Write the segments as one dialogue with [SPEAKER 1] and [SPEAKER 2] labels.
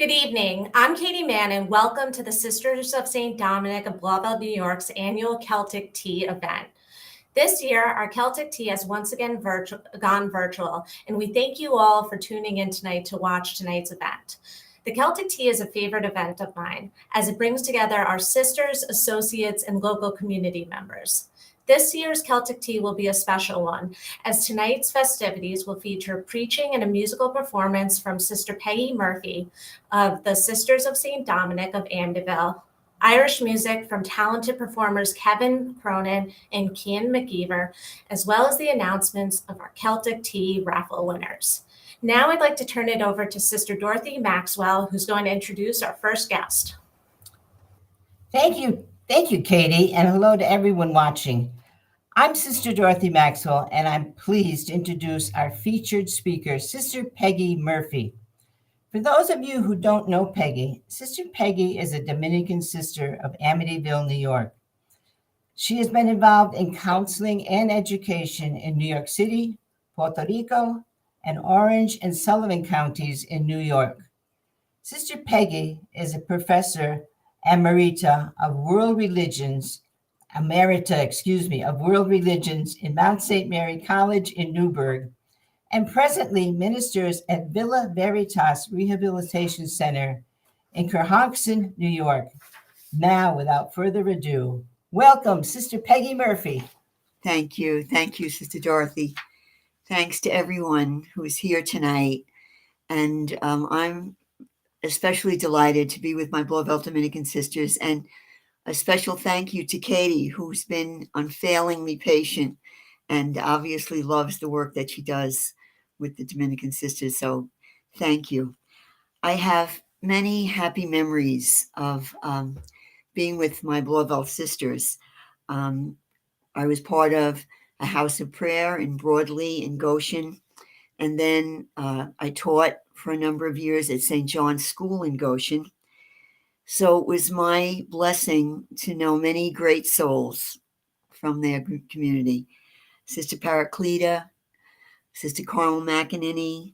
[SPEAKER 1] Good evening. I'm Katie Mann, and welcome to the Sisters of St. Dominic of Blauvelt, New York's annual Celtic Tea event. This year, our Celtic Tea has once again gone virtual, and we thank you all for tuning in tonight to watch tonight's event. The Celtic Tea is a favorite event of mine, as it brings together our sisters, associates, and local community members. This year's Celtic Tea will be a special one, as tonight's festivities will feature preaching and a musical performance from Sister Peggy Murphy of the Sisters of St. Dominic of Amityville, Irish music from talented performers Kevin Cronin and Cian McGeever, as well as the announcements of our Celtic Tea Raffle winners. Now I'd like to turn it over to Sister Dorothy Maxwell, who's going to introduce our first guest.
[SPEAKER 2] Thank you, Katie, and hello to everyone watching. I'm Sister Dorothy Maxwell, and I'm pleased to introduce our featured speaker, Sister Peggy Murphy. For those of you who don't know Peggy, Sister Peggy is a Dominican sister of Amityville, New York. She has been involved in counseling and education in New York City, Puerto Rico, and Orange and Sullivan counties in New York. Sister Peggy is a professor emerita of world religions in Mount St. Mary College in Newburgh, and presently ministers at Villa Veritas Rehabilitation Center in Kerhonkson, New York. Now, without further ado, welcome, Sister Peggy Murphy.
[SPEAKER 3] Thank you, Sister Dorothy. Thanks to everyone who is here tonight. And I'm especially delighted to be with my Blauvelt Dominican sisters, and a special thank you to Katie, who's been unfailingly patient and obviously loves the work that she does with the Dominican sisters. So thank you. I have many happy memories of being with my Blauvelt sisters. I was part of a house of prayer in Broadley in Goshen. And then I taught for a number of years at St. John's School in Goshen. So it was my blessing to know many great souls from their community. Sister Paracleta, Sister Carmel McEnany,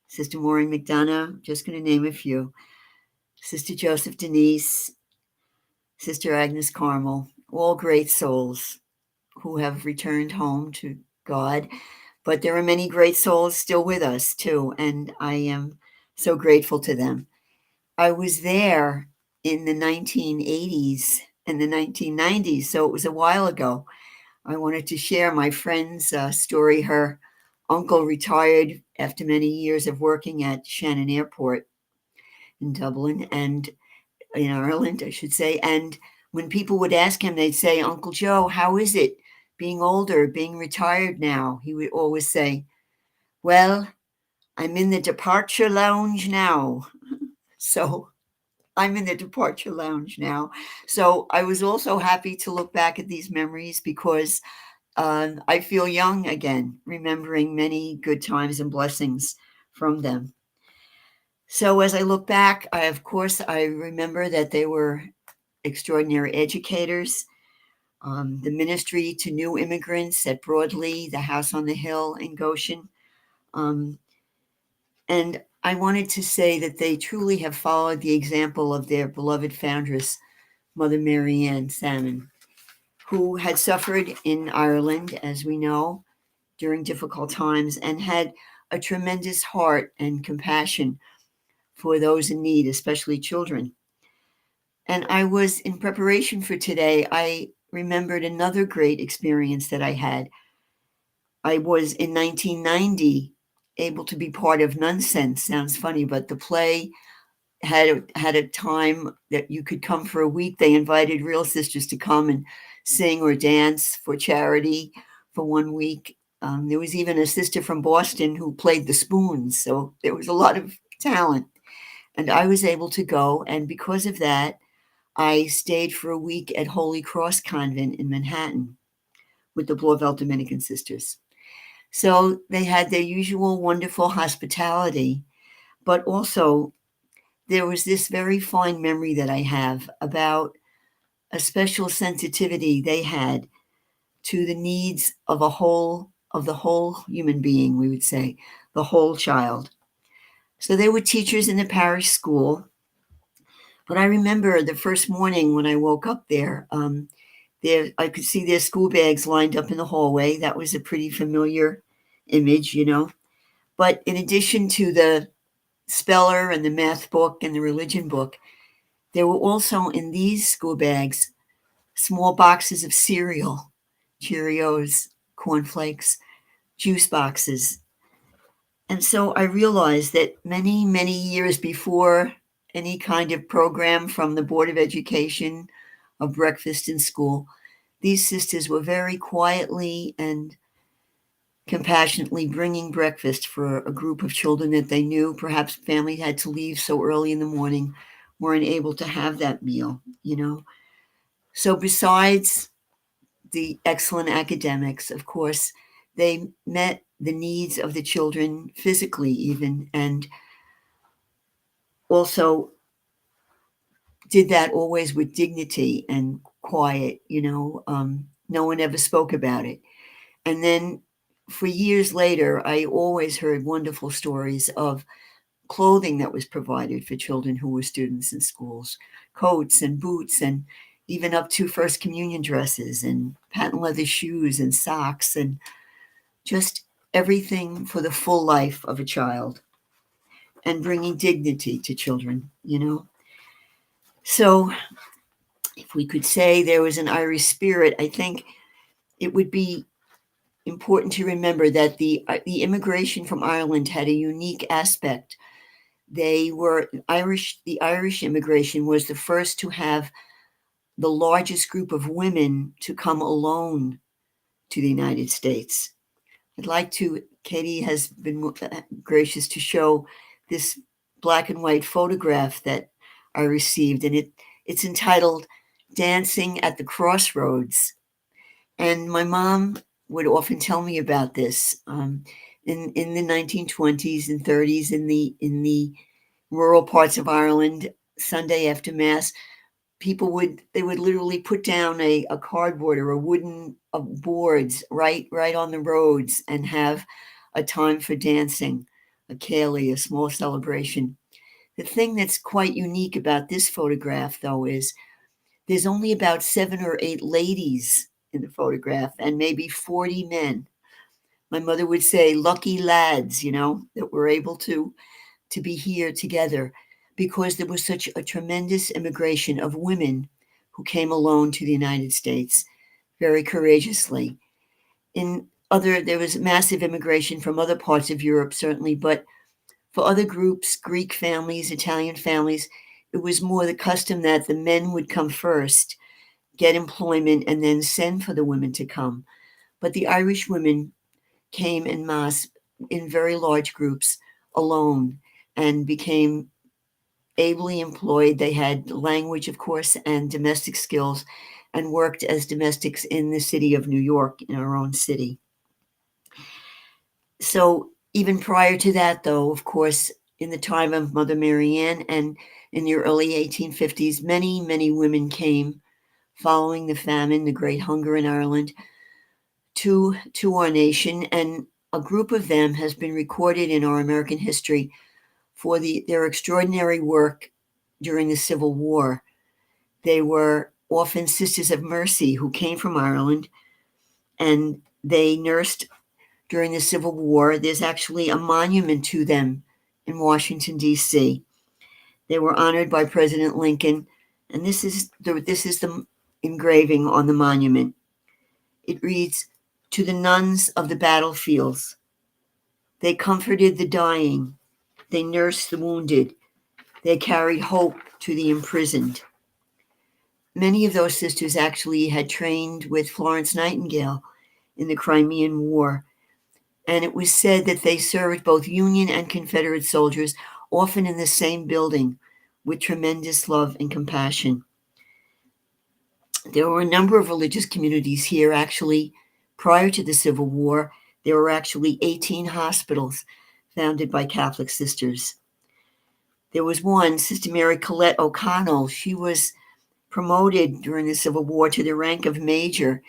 [SPEAKER 3] Sister Maureen McDonough, just going to name a few, Sister Joseph Denise, Sister Agnes Carmel, all great souls who have returned home to God. But there are many great souls still with us too, and I am so grateful to them. I was there in the 1980s and the 1990s, so it was a while ago. I wanted to share my friend's story. Her uncle retired after many years of working at Shannon Airport in Dublin, and in Ireland, I should say. And when people would ask him, they'd say, "Uncle Joe, how is it being older, being retired now?" He would always say, "Well, I'm in the departure lounge now." So I'm in the departure lounge now. So I was also happy to look back at these memories because I feel young again, remembering many good times and blessings from them. So as I look back, I remember that they were extraordinary educators. The ministry to new immigrants at Broadley, the house on the hill in Goshen. And I wanted to say that they truly have followed the example of their beloved foundress, Mother Mary Ann Salmon, who had suffered in Ireland, as we know, during difficult times, and had a tremendous heart and compassion for those in need, especially children. And in preparation for today, I remembered another great experience that I had. I was in 1990 able to be part of Nonsense. Sounds funny, but the play had a time that you could come for a week. They invited real sisters to come and sing or dance for charity for 1 week. There was even a sister from Boston who played the spoons. So there was a lot of talent. And I was able to go. And because of that, I stayed for a week at Holy Cross Convent in Manhattan with the Blauvelt Dominican sisters. So they had their usual wonderful hospitality, but also there was this very fine memory that I have about a special sensitivity they had to the needs of the whole human being, we would say, the whole child. So they were teachers in the parish school, But I remember the first morning when I woke up there, I could see their school bags lined up in the hallway. That was a pretty familiar image, you know. But in addition to the speller and the math book and the religion book, there were also in these school bags small boxes of cereal, Cheerios, cornflakes, juice boxes. And so I realized that many, many years before any kind of program from the Board of Education of breakfast in school, these sisters were very quietly and compassionately bringing breakfast for a group of children that they knew perhaps family had to leave so early in the morning, weren't able to have that meal, you know. So besides the excellent academics, of course, they met the needs of the children physically even, and also did that always with dignity and quiet, you know. No one ever spoke about it. And then for years later, I always heard wonderful stories of clothing that was provided for children who were students in schools, coats and boots, and even up to First Communion dresses and patent leather shoes and socks, and just everything for the full life of a child and bringing dignity to children, you know. So if we could say there was an Irish spirit, I think it would be important to remember that the immigration from Ireland had a unique aspect. They were Irish. The Irish immigration was the first to have the largest group of women to come alone to the United States. I'd like to, Katie has been gracious to show this black and white photograph that I received, and it's entitled Dancing at the Crossroads. And my mom would often tell me about this. In the 1920s and 30s, in the rural parts of Ireland, Sunday after Mass, they would literally put down a cardboard or a wooden boards right on the roads and have a time for dancing, a ceilidh, a small celebration. The thing that's quite unique about this photograph, though, is there's only about 7 or 8 ladies in the photograph and maybe 40 men. My mother would say, lucky lads, you know, that were able to be here together, because there was such a tremendous immigration of women who came alone to the United States very courageously. There was massive immigration from other parts of Europe, certainly, but for other groups, Greek families, Italian families, it was more the custom that the men would come first, get employment, and then send for the women to come. But the Irish women came en masse in very large groups alone and became ably employed. They had language, of course, and domestic skills, and worked as domestics in the city of New York, in our own city. So even prior to that, though, of course, in the time of Mother Mary Ann and in the early 1850s, many, many women came following the famine, the Great Hunger in Ireland, to our nation. And a group of them has been recorded in our American history for their extraordinary work during the Civil War. They were often Sisters of Mercy who came from Ireland, and they nursed during the Civil War. There's actually a monument to them in Washington, D.C. They were honored by President Lincoln, and this is the engraving on the monument. It reads, "To the nuns of the battlefields, they comforted the dying, they nursed the wounded, they carried hope to the imprisoned." Many of those sisters actually had trained with Florence Nightingale in the Crimean War, and it was said that they served both Union and Confederate soldiers, often in the same building, with tremendous love and compassion. There were a number of religious communities here, actually. Prior to the Civil War, there were actually 18 hospitals founded by Catholic sisters. There was one, Sister Mary Collette O'Connell. She was promoted during the Civil War to the rank of major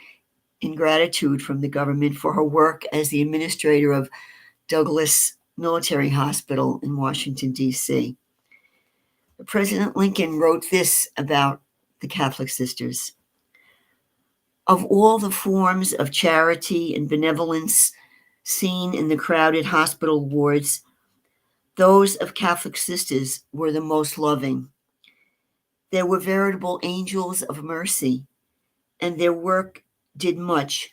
[SPEAKER 3] in gratitude from the government for her work as the administrator of Douglas Military Hospital in Washington, D.C. President Lincoln wrote this about the Catholic sisters. Of all the forms of charity and benevolence seen in the crowded hospital wards, those of Catholic sisters were the most loving. They were veritable angels of mercy, and their work did much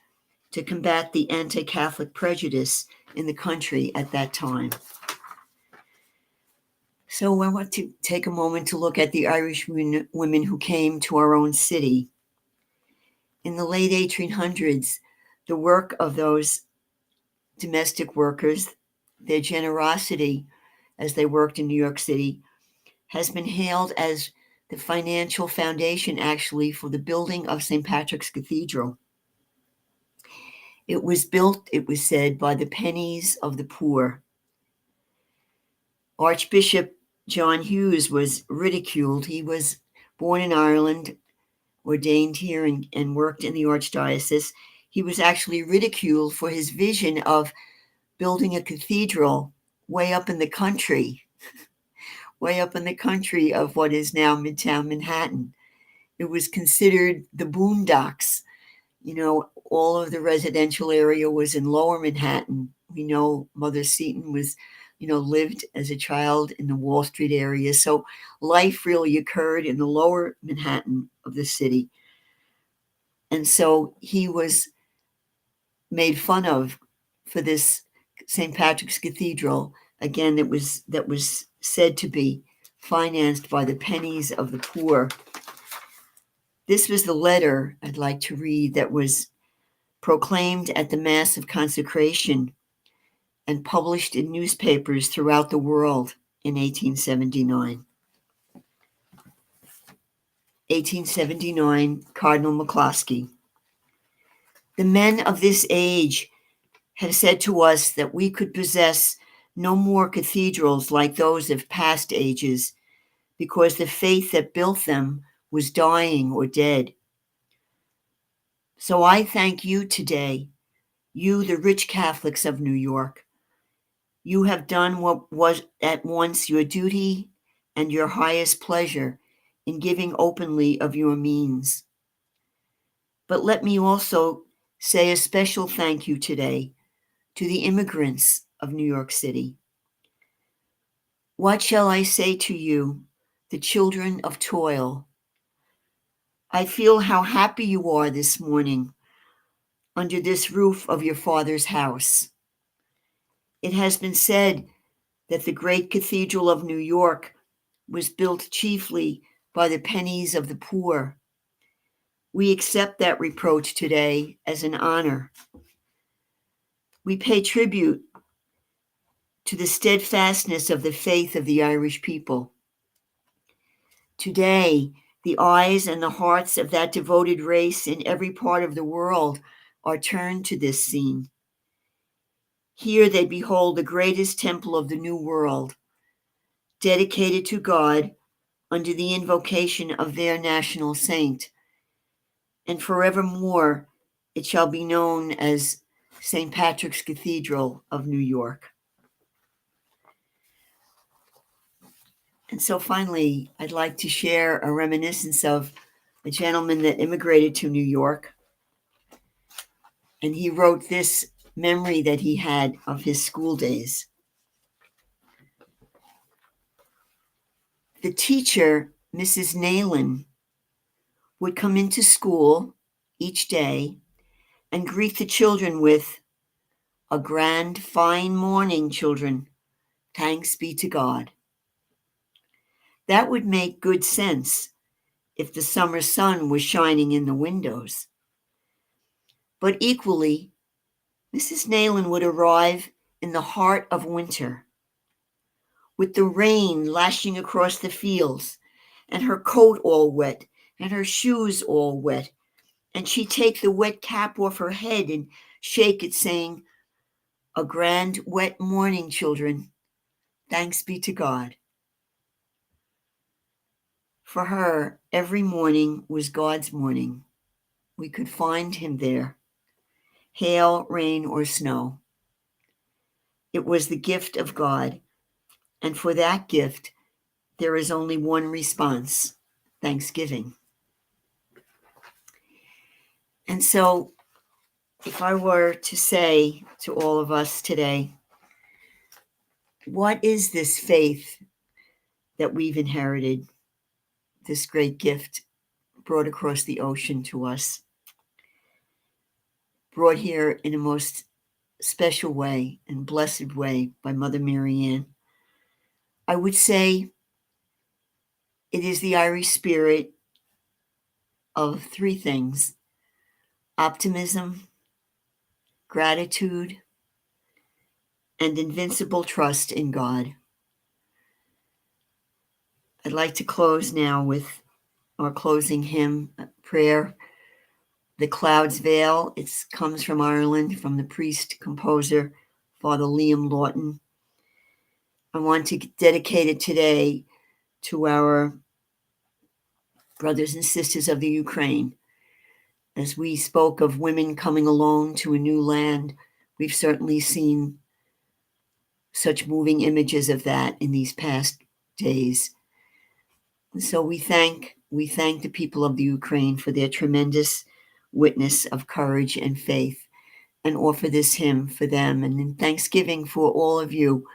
[SPEAKER 3] to combat the anti-Catholic prejudice in the country at that time. So I want to take a moment to look at the Irish women who came to our own city. In the late 1800s, the work of those domestic workers, their generosity as they worked in New York City, has been hailed as the financial foundation, actually, for the building of St. Patrick's Cathedral. It was built, it was said, by the pennies of the poor. Archbishop John Hughes was ridiculed. He was born in Ireland, ordained here, and worked in the archdiocese. He was actually ridiculed for his vision of building a cathedral way up in the country of what is now Midtown Manhattan. It was considered the boondocks. All of the residential area was in Lower Manhattan. We know Mother Seton was, lived as a child in the Wall Street area. So life really occurred in the Lower Manhattan of the city. And so he was made fun of for this St. Patrick's Cathedral, again, that was said to be financed by the pennies of the poor. This was the letter I'd like to read that was proclaimed at the Mass of Consecration and published in newspapers throughout the world in 1879. 1879, Cardinal McCloskey. The men of this age have said to us that we could possess no more cathedrals like those of past ages, because the faith that built them was dying or dead. So I thank you today, you, the rich Catholics of New York. You have done what was at once your duty and your highest pleasure in giving openly of your means. But let me also say a special thank you today to the immigrants of New York City. What shall I say to you, the children of toil? I feel how happy you are this morning under this roof of your Father's house. It has been said that the great Cathedral of New York was built chiefly by the pennies of the poor. We accept that reproach today as an honor. We pay tribute to the steadfastness of the faith of the Irish people. Today, the eyes and the hearts of that devoted race in every part of the world are turned to this scene. Here they behold the greatest temple of the New World, dedicated to God under the invocation of their national saint. And forevermore, it shall be known as St. Patrick's Cathedral of New York. And so finally, I'd like to share a reminiscence of a gentleman that immigrated to New York. And he wrote this memory that he had of his school days. The teacher, Mrs. Nayland, would come into school each day and greet the children with, "A grand, fine morning, children. Thanks be to God." That would make good sense if the summer sun was shining in the windows. But equally, Mrs. Nayland would arrive in the heart of winter, with the rain lashing across the fields, and her coat all wet, and her shoes all wet, and she'd take the wet cap off her head and shake it, saying, "A grand, wet morning, children. Thanks be to God." For her, every morning was God's morning. We could find him there, hail, rain, or snow. It was the gift of God, and for that gift, there is only one response: thanksgiving. And so, if I were to say to all of us today, what is this faith that we've inherited, this great gift brought across the ocean to us, brought here in a most special way and blessed way by Mother Mary Ann? I would say it is the Irish spirit of three things: optimism, gratitude, and invincible trust in God. I'd like to close now with our closing hymn prayer, The Clouds Veil. It comes from Ireland, from the priest composer, Father Liam Lawton. I want to dedicate it today to our brothers and sisters of the Ukraine. As we spoke of women coming alone to a new land, we've certainly seen such moving images of that in these past days. And so we thank the people of the Ukraine for their tremendous witness of courage and faith, and offer this hymn for them, and in thanksgiving for all of you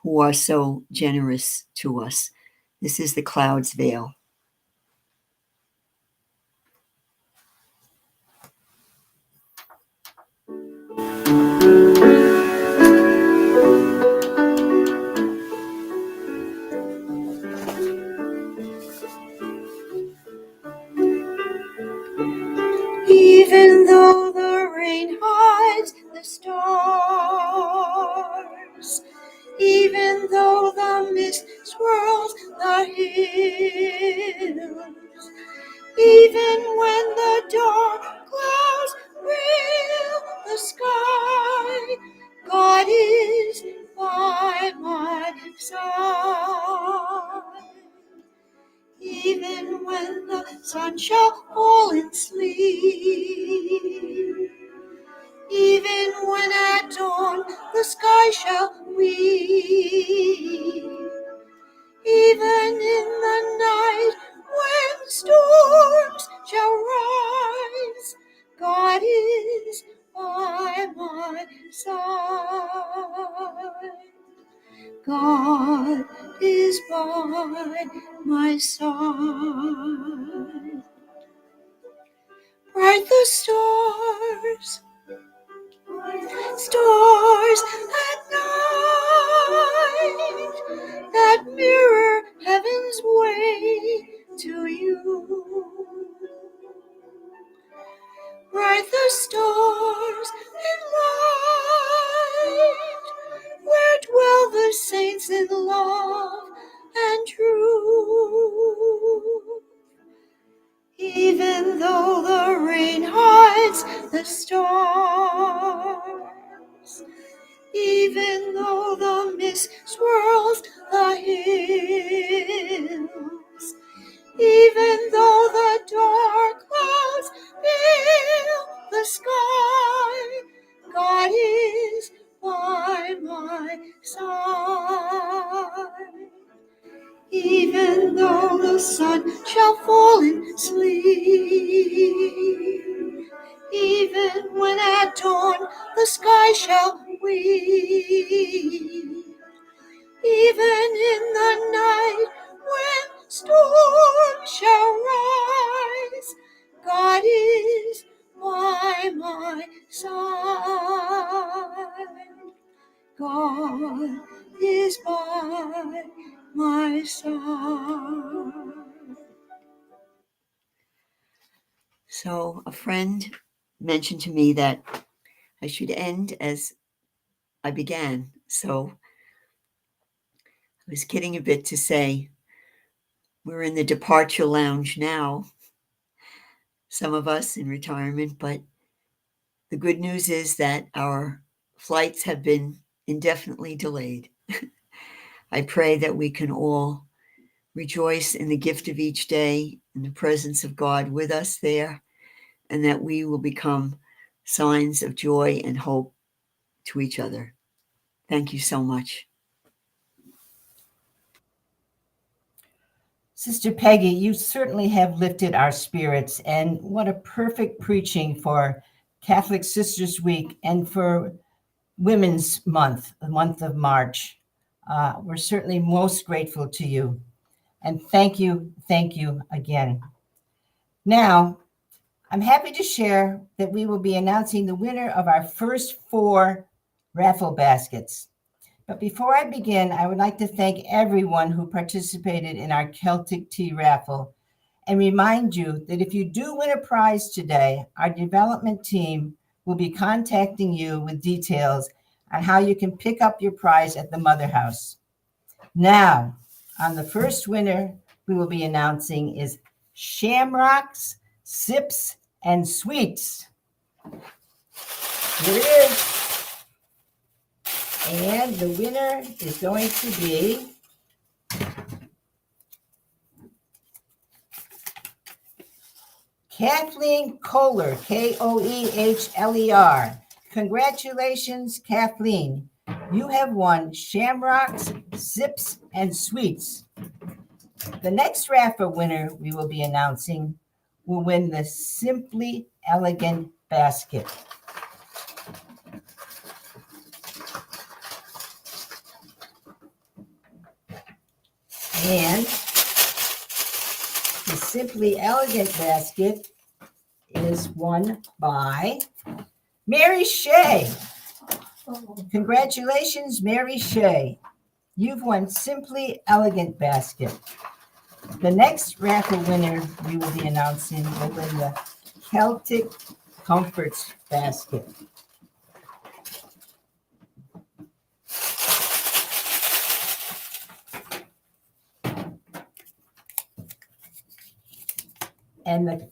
[SPEAKER 3] who are so generous to us. This is The Clouds Veil. Even though the rain hides the stars, even though the mist swirls the hills, even when the dark clouds veil the sky, God is by my side. Even when the sun shall fall in sleep, even when at dawn the sky shall weep, even in the night when storms shall rise, God is by my side. God is by my side. Bright the stars, stars at night, that mirror heaven's way to you. Bright the stars in light, where dwell the saints in love and truth. Even though the rain hides the stars, even though the mist swirls the hills, even though the dark clouds veil the sky, God is by my side. Even though the sun shall fall in sleep, even when at dawn the sky shall weep, even in the night when storms shall rise, God is by my side. God is by my side. So a friend mentioned to me that I should end as I began. So I was kidding a bit to say we're in the departure lounge now, some of us in retirement, but the good news is that our flights have been indefinitely delayed. I pray that we can all rejoice in the gift of each day, in the presence of God with us there, and that we will become signs of joy and hope to each other. Thank you so much.
[SPEAKER 2] Sister Peggy, you certainly have lifted our spirits, and what a perfect preaching for Catholic Sisters Week and for Women's Month, the month of March. We're certainly most grateful to you. And thank you again. Now, I'm happy to share that we will be announcing the winner of our first 4 raffle baskets. But before I begin, I would like to thank everyone who participated in our Celtic Tea Raffle and remind you that if you do win a prize today, our development team will be contacting you with details on how you can pick up your prize at the Mother House. Now, on the first winner we will be announcing is Shamrocks, Sips, and Sweets. Here it is. And the winner is going to be Kathleen Kohler, Koehler. Congratulations, Kathleen. You have won Shamrocks, Sips, and Sweets. The next raffle winner we will be announcing will win the Simply Elegant basket. And the Simply Elegant basket is won by Mary Shea. Congratulations, Mary Shea. You've won Simply Elegant basket. The next raffle winner we will be announcing will win the Celtic Comforts basket. And the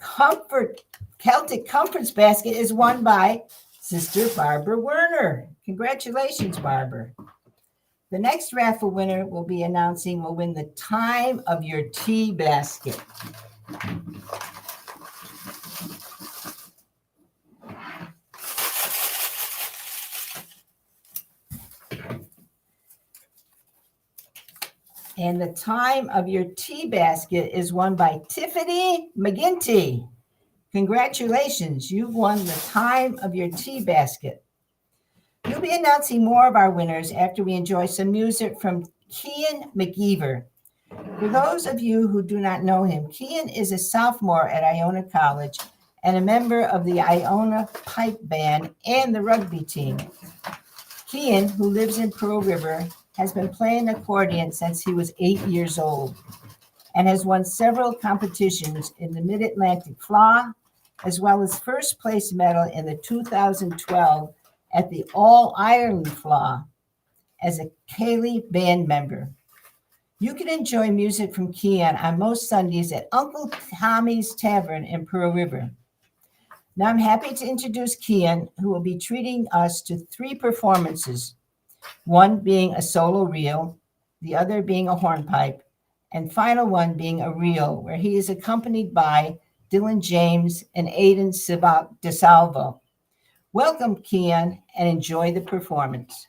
[SPEAKER 2] Celtic Comforts basket is won by Sister Barbara Werner. Congratulations, Barbara. The next raffle winner we'll be announcing will win the Time of Your Tea basket. And the Time of Your Tea basket is won by Tiffany McGinty. Congratulations, you've won the Time of Your Tea basket. We'll be announcing more of our winners after we enjoy some music from Cian McGeever. For those of you who do not know him, Cian is a sophomore at Iona College and a member of the Iona Pipe Band and the rugby team. Cian, who lives in Pearl River, has been playing accordion since he was 8 years old and has won several competitions in the Mid-Atlantic FLA, as well as first place medal in the 2012 at the All-Ireland FLA as a Cayley band member. You can enjoy music from Cian on most Sundays at Uncle Tommy's Tavern in Pearl River. Now I'm happy to introduce Cian, who will be treating us to 3 performances, one being a solo reel, the other being a hornpipe, and final one being a reel where he is accompanied by Dylan James and Aidan DeSalvo. Welcome, Cian, and enjoy the performance.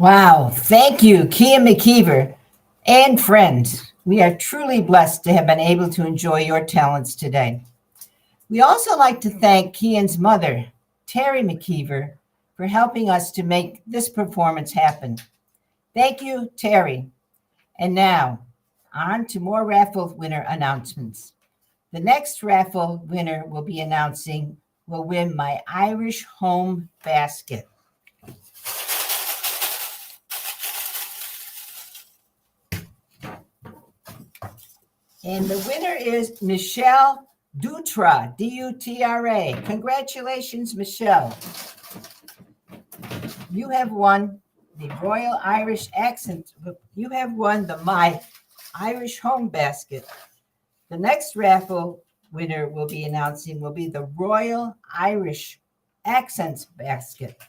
[SPEAKER 2] Wow. Thank you, Kia McKeever and friends. We are truly blessed to have been able to enjoy your talents today. We also like to thank Kian's mother, Terry McKeever, for helping us to make this performance happen. Thank you, Terry. And now, on to more raffle winner announcements. The next raffle winner will win my Irish home basket. And the winner is Michelle Dutra, D-U-T-R-A. Congratulations, Michelle. You have won the Royal Irish Accent. You have won the My Irish Home Basket. The next raffle winner will be the Royal Irish Accents Basket.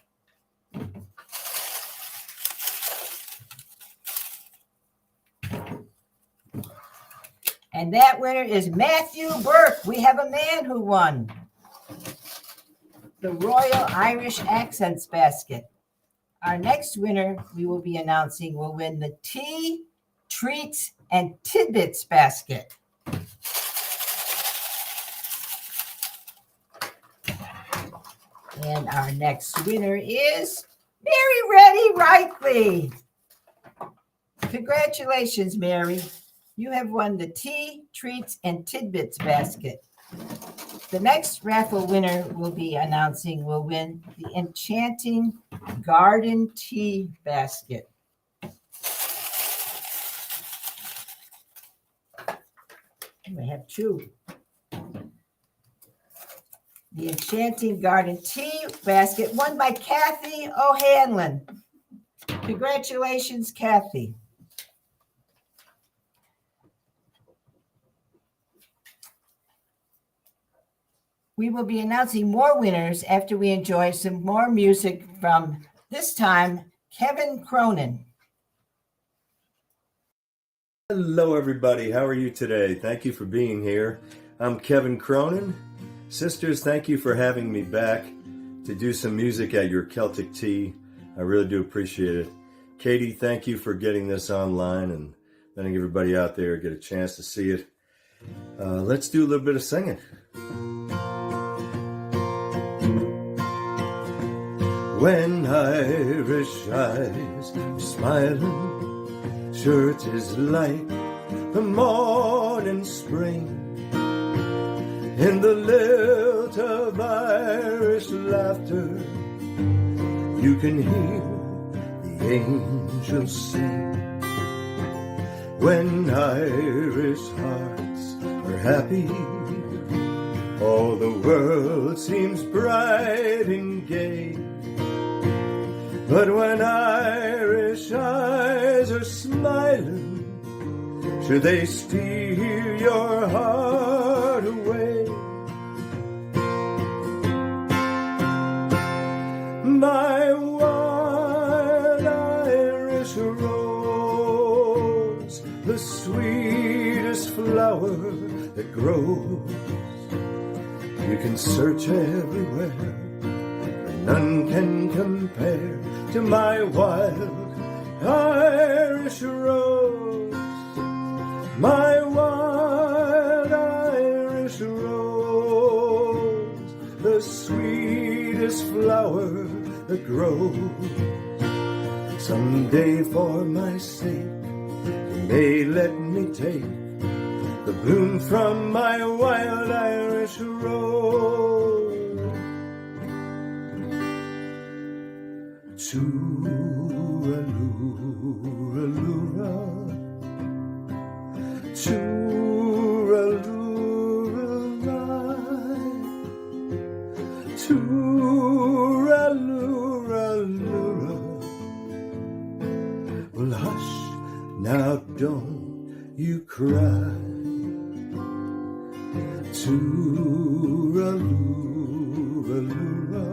[SPEAKER 2] And that winner is Matthew Burke. We have a man who won the Royal Irish Accents Basket. Our next winner we will be announcing will win the Tea, Treats, and Tidbits Basket. And our next winner is Mary Reddy Reithley. Congratulations, Mary. You have won the Tea, Treats, and Tidbits Basket. The next raffle winner will win the Enchanting Garden Tea Basket. We have two. The Enchanting Garden Tea Basket, won by Kathy O'Hanlon. Congratulations, Kathy. We will be announcing more winners after we enjoy some more music from, this time, Kevin Cronin.
[SPEAKER 4] Hello, everybody. How are you today? Thank you for being here. I'm Kevin Cronin. Sisters, thank you for having me back to do some music at your Celtic Tea. I really do appreciate it. Katie, thank you for getting this online and letting everybody out there get a chance to see it. Let's do a little bit of singing. When Irish eyes are smiling, sure it is like the morning spring. In the lilt of Irish laughter, you can hear the angels sing. When Irish hearts are happy, all the world seems bright and gay. But when Irish eyes are smiling, should they steal your heart away? My wild Irish rose, the sweetest flower that grows. You can search everywhere, but none can compare to my wild Irish rose. My wild Irish rose, the sweetest flower that grows. Someday for my sake, you may let me take the bloom from my wild Irish rose. Tooraloo-ra-loo-ra, tooraloo-ra-la, tooraloo-ra-loo-ra. Well, hush, now don't you cry. Tooraloo-ra-loo-ra,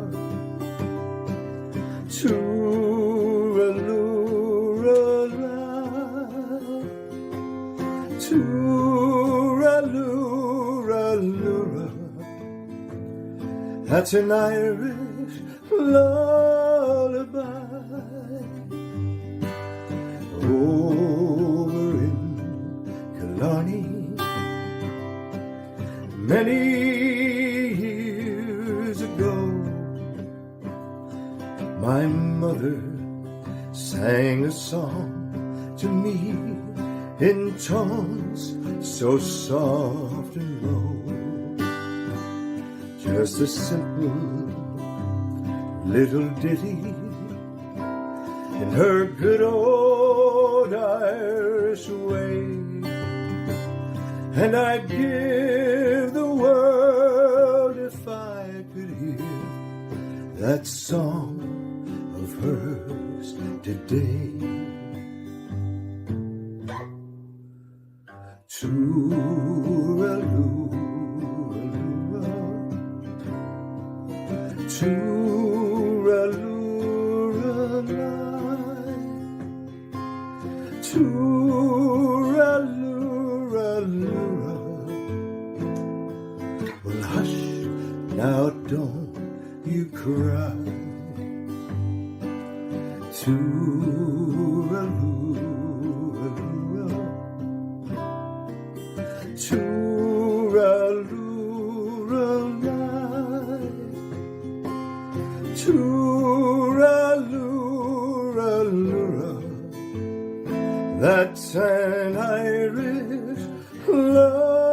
[SPEAKER 4] tooraloo-ra-la, tooraloo-ra-loo-ra. That's an Irish lullaby. Over in Killarney, many years ago, my mother sang a song to me in tones so soft and low. Just a simple little ditty in her good old Irish way. And I'd give the world if I could hear that song of hers today. Tooraloo-ra-loo-ra, tooraloo-ra-la, tooraloo-ra-loo-ra. Well, hush, now don't you cry. Tooraloo-ra-loo-ra, tooraloo-ra-la, tooraloo-ra-loo-ra. That's an Irish lullaby.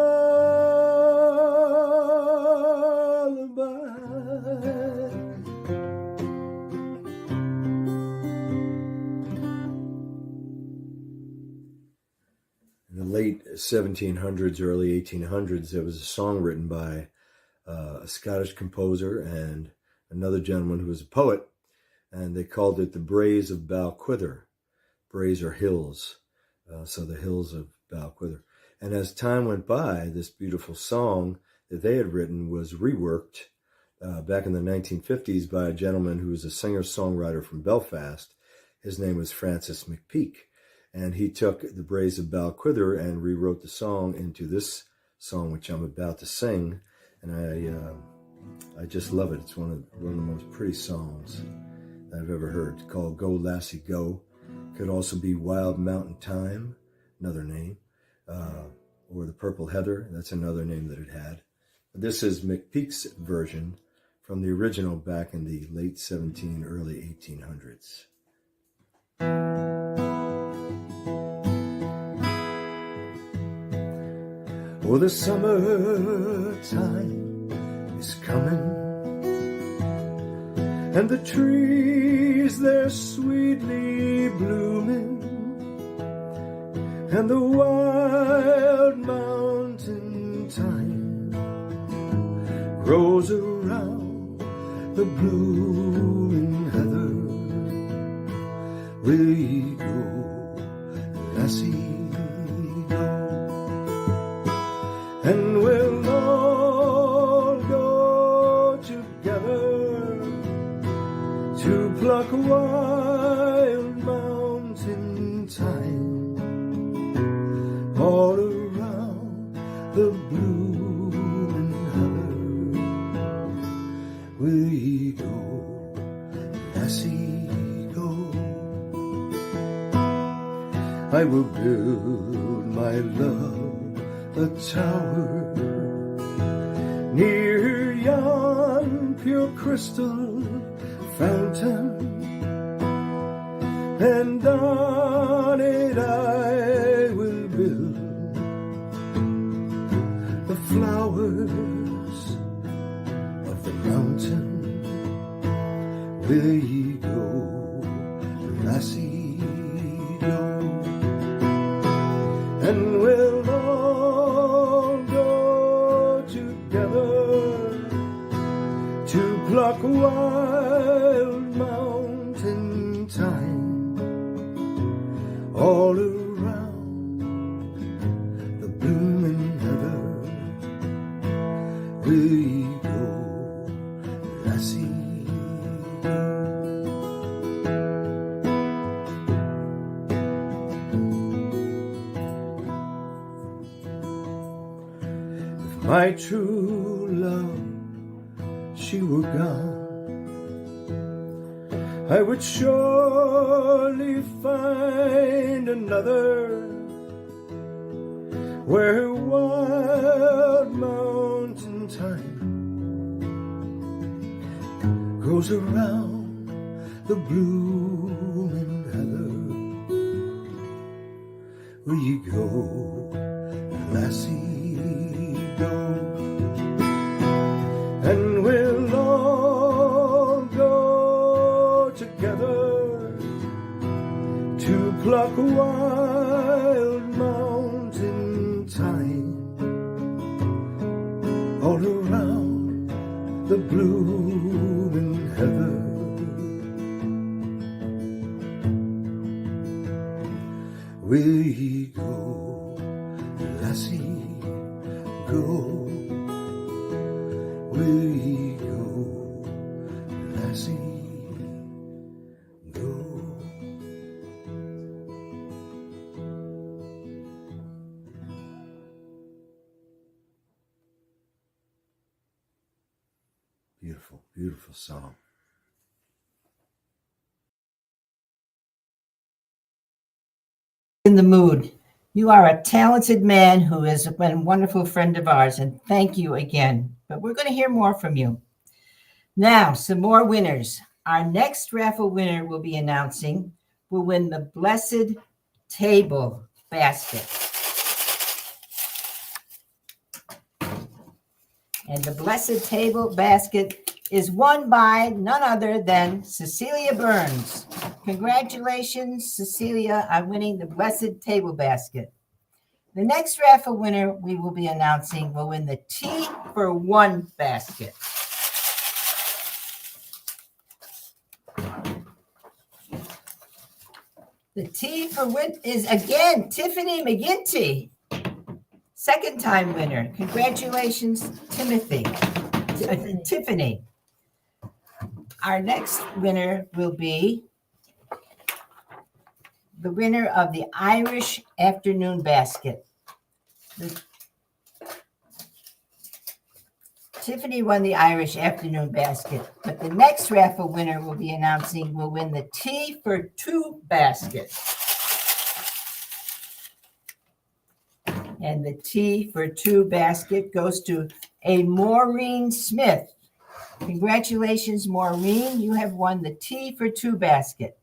[SPEAKER 4] In the late 1700s, early 1800s, there was a song written by a Scottish composer and another gentleman who was a poet, and they called it the Braes of Balquhidder. Braes are hills, so the hills of Balquhidder. And as time went by, this beautiful song that they had written was reworked back in the 1950s by a gentleman who was a singer-songwriter from Belfast. His name was Francis McPeak. And he took the Braes of Balquhidder and rewrote the song into this song, which I'm about to sing. And I just love it. It's one of the most pretty songs I've ever heard. It's called Go Lassie Go. Could also be Wild Mountain Thyme, another name, or the Purple Heather. That's another name that it had. But this is McPeak's version from the original back in the late 17, early 1800s. Oh, the summertime is coming, and the trees, they're sweetly blooming, and the wild mountain thyme grows around the blooming heather. Will ye go, lassie, go? And we'll all go together to pluck wild mountain thyme all around the blooming heather. Will ye go, lassie, go? I will build my love a tower near yon pure crystal fountain, and on it I will build the flowers of the mountain. Will ye go, lassie, go? And we'll all go together to pluck wild mountain thyme all around the blooming heather. Will ye go, lassie? My true love, she were gone, I would surely find another where wild mountain thyme grows around the blooming heather. Will ye go, lassie? Go, and we'll all go together to pluck wild mountain thyme all around the blooming heather. Will ye go, lassie? Go, will ye go, lassie, go? Beautiful, beautiful song.
[SPEAKER 2] In the mood. You are a talented man who has been a wonderful friend of ours, and thank you again. But we're going to hear more from you. Now, some more winners. Our next raffle winner will be announcing will win the Blessed Table basket. And the Blessed Table basket is won by none other than Cecilia Burns. Congratulations, Cecilia, on winning the Blessed Table basket. The next raffle winner we will be announcing will win the Tea for One basket. The Tea for One is again Tiffany McGinty, second time winner. Congratulations, Tiffany. Our next winner will be the winner of the Irish Afternoon Basket. The Tiffany won the Irish afternoon basket, but the next raffle winner will be announcing will win the Tea for Two basket. And the Tea for Two basket goes to a Maureen Smith. Congratulations, Maureen. You have won the Tea for Two basket.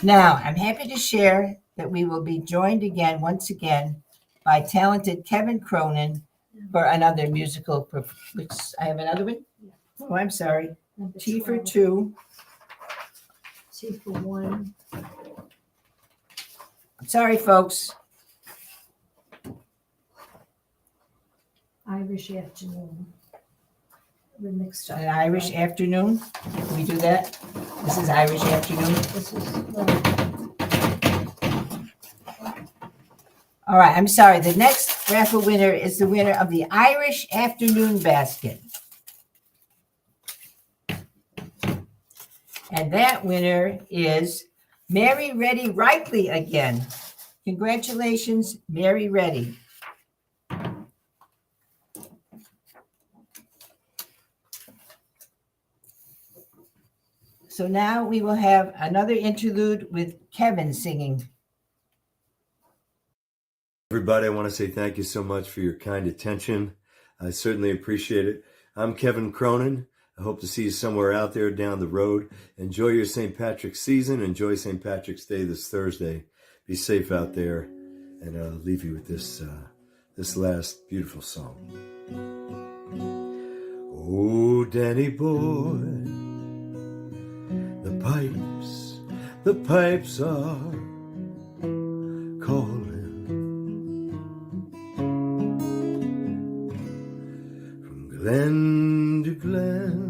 [SPEAKER 2] Now, I'm happy to share that we will be joined again, once again, by talented Kevin Cronin for another musical. Which I have another one? Oh, I'm sorry.
[SPEAKER 5] Number
[SPEAKER 2] Tea for
[SPEAKER 5] 12,
[SPEAKER 2] Two.
[SPEAKER 5] Tea for 1.
[SPEAKER 2] I'm sorry, folks.
[SPEAKER 5] Irish afternoon. We're mixed up.
[SPEAKER 2] An Irish afternoon. Can we do that? This is Irish afternoon.
[SPEAKER 5] This is,
[SPEAKER 2] All right, I'm sorry. The next raffle winner is the winner of the Irish afternoon basket. And that winner is Mary Reddy Rightly again. Congratulations, Mary Reddy. So now we will have another interlude with Kevin singing.
[SPEAKER 4] Everybody, I want to say thank you so much for your kind attention. I certainly appreciate it. I'm Kevin Cronin. I hope to see you somewhere out there down the road. Enjoy your St. Patrick's season. Enjoy St. Patrick's Day this Thursday. Be safe out there. And I'll leave you with this last beautiful song. Oh, Danny boy, the pipes are calling. Glen to glen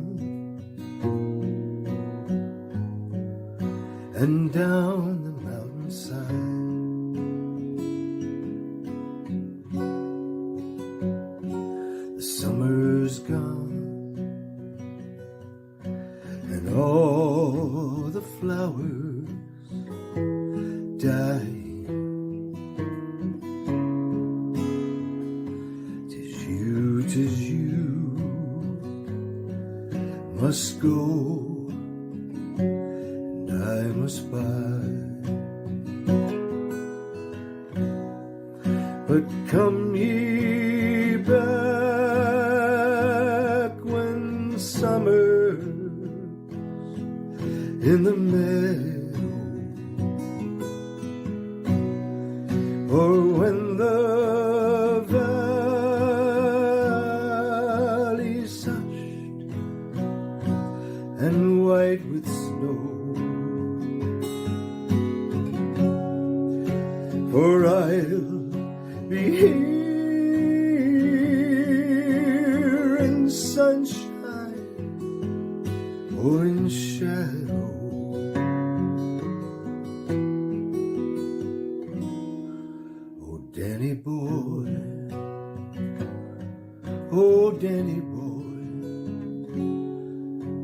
[SPEAKER 4] and down the mountainside, the summer's gone and all the flowers die. 'Tis you must go, and I must bide. But come ye back when summer's in the meadow, or when the valley's hushed and white with snow. For I'll be here in sunshine or in shadow. Oh, Danny boy, oh, Danny boy,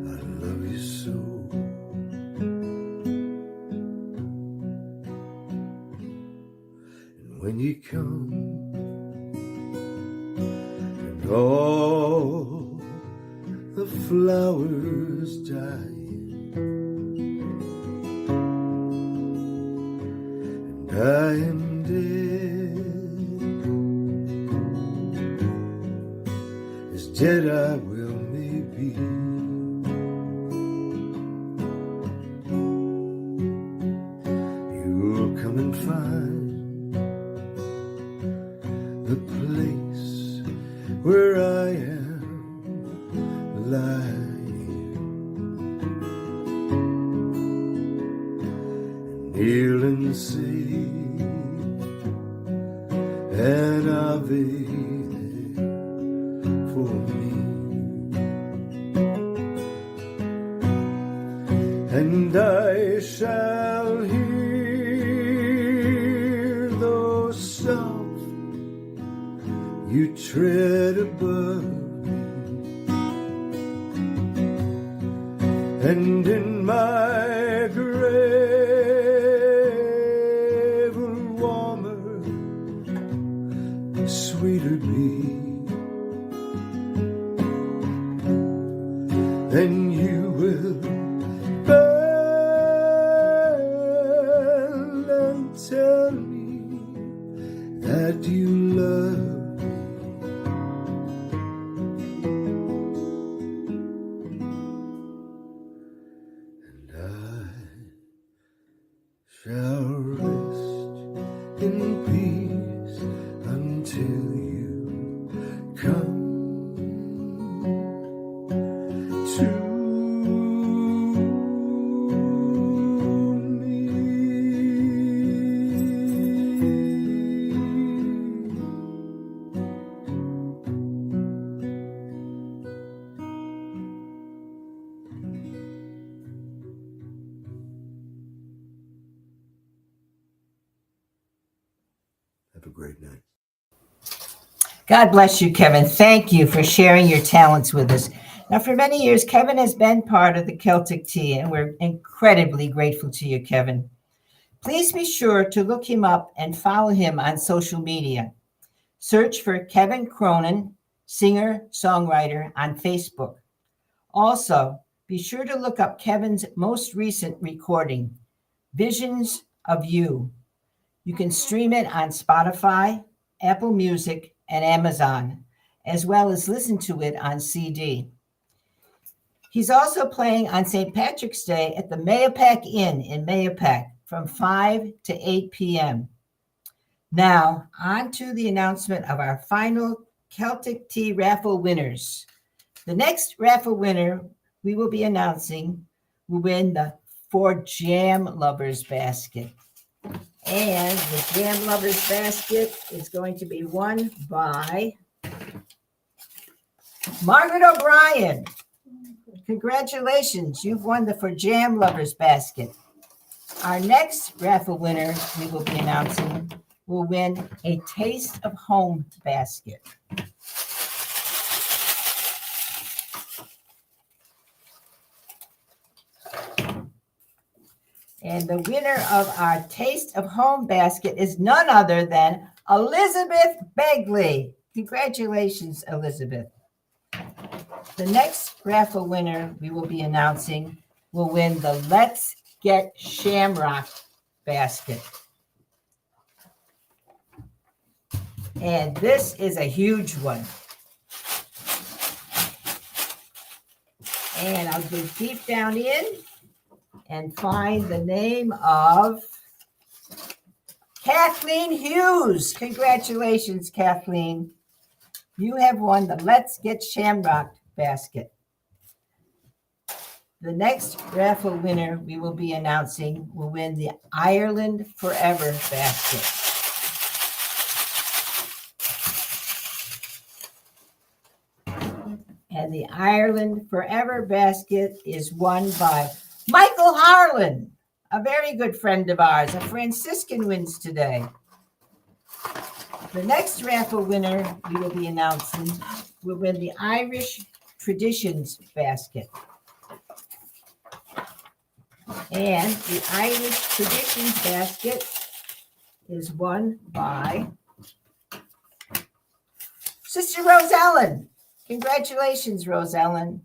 [SPEAKER 4] I love you so. And when you come and all the flowers die, and I am dead, as dead I will maybe. You'll come and find the place where I am lying, and kneel and say an Ave there for me, and I shall hear those soft you tread above me, and in my grave will warmer, sweeter be. shall rest in peace until you come to Have a great night.
[SPEAKER 2] God bless you, Kevin. Thank you for sharing your talents with us. Now, for many years, Kevin has been part of the Celtic Tea, and we're incredibly grateful to you, Kevin. Please be sure to look him up and follow him on social media. Search for Kevin Cronin, singer-songwriter, on Facebook. Also, be sure to look up Kevin's most recent recording, Visions of You. You can stream it on Spotify, Apple Music, and Amazon, as well as listen to it on CD. He's also playing on St. Patrick's Day at the Mayapack Inn in Mayapack from 5 to 8 p.m. Now, on to the announcement of our final Celtic Tea Raffle winners. The next raffle winner we will be announcing will win the For Jam Lovers basket. And the Jam Lovers basket is going to be won by Margaret O'Brien. Congratulations, you've won the For Jam Lovers basket. Our next raffle winner we will be announcing will win a Taste of Home basket. And the winner of our Taste of Home basket is none other than Elizabeth Begley. Congratulations, Elizabeth. The next raffle winner we will be announcing will win the Let's Get Shamrock basket. And this is a huge one. And I'll dig deep down in and find the name of Kathleen Hughes. Congratulations, Kathleen. You have won the Let's Get Shamrock basket. The next raffle winner we will be announcing will win the Ireland Forever basket. And the Ireland Forever basket is won by Michael Harlan, a very good friend of ours. A Franciscan wins today. The next raffle winner we will be announcing will win the Irish Traditions basket. And the Irish Traditions basket is won by Sister Rose Ellen. Congratulations, Rose Ellen.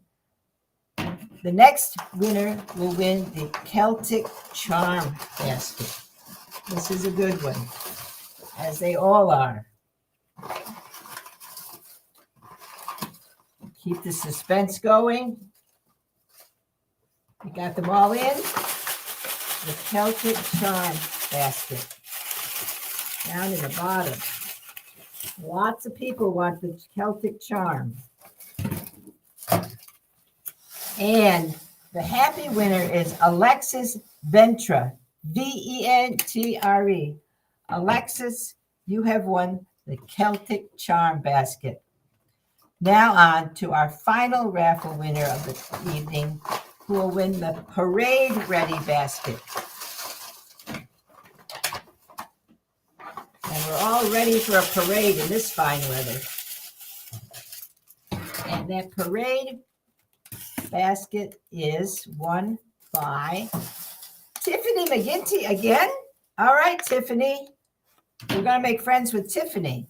[SPEAKER 2] The next winner will win the Celtic Charm basket. This is a good one, as they all are. Keep the suspense going. We got them all in. The Celtic Charm basket. Down in the bottom. Lots of people want the Celtic Charm. And the happy winner is Alexis Ventre, Ventre. Alexis, you have won the Celtic Charm basket. Now on to our final raffle winner of the evening, who will win the Parade Ready basket. And we're all ready for a parade in this fine weather. And that parade basket is won by Tiffany McGinty again. All right, Tiffany. We're going to make friends with Tiffany.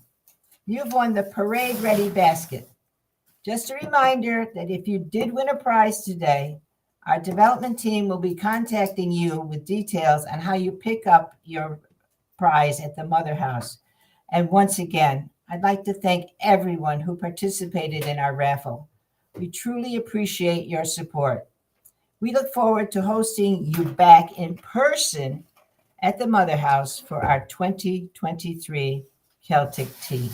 [SPEAKER 2] You've won the Parade Ready basket. Just a reminder that if you did win a prize today, our development team will be contacting you with details on how you pick up your prize at the Mother House. And once again, I'd like to thank everyone who participated in our raffle. We truly appreciate your support. We look forward to hosting you back in person at the Mother House for our 2023 Celtic Tea.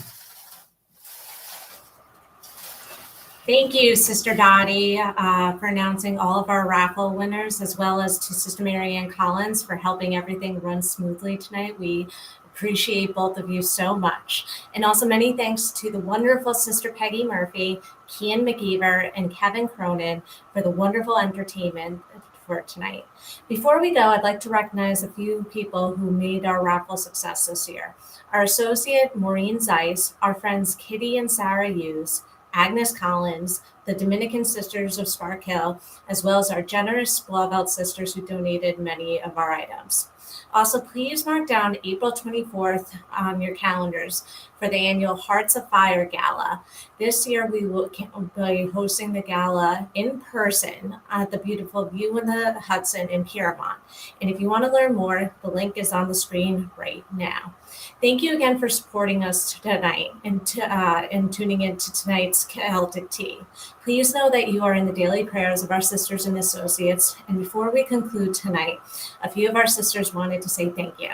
[SPEAKER 1] Thank you, Sister Dottie, for announcing all of our raffle winners, as well as to Sister Marianne Collins for helping everything run smoothly tonight. We appreciate both of you so much. And also many thanks to the wonderful Sister Peggy Murphy, Kian McGeever, and Kevin Cronin for the wonderful entertainment for tonight. Before we go, I'd like to recognize a few people who made our raffle success this year. Our associate, Maureen Zeiss, our friends Kitty and Sarah Hughes, Agnes Collins, the Dominican Sisters of Spark Hill, as well as our generous Blauvelt sisters who donated many of our items. Also, please mark down April 24th on your calendars for the annual Hearts of Fire Gala. This year, we will be hosting the gala in person at the beautiful View in the Hudson in Piermont. And if you want to learn more, the link is on the screen right now. Thank you again for supporting us tonight and tuning into tonight's Celtic Tea. Please know that you are in the daily prayers of our sisters and associates. And before we conclude tonight, a few of our sisters wanted to say thank you.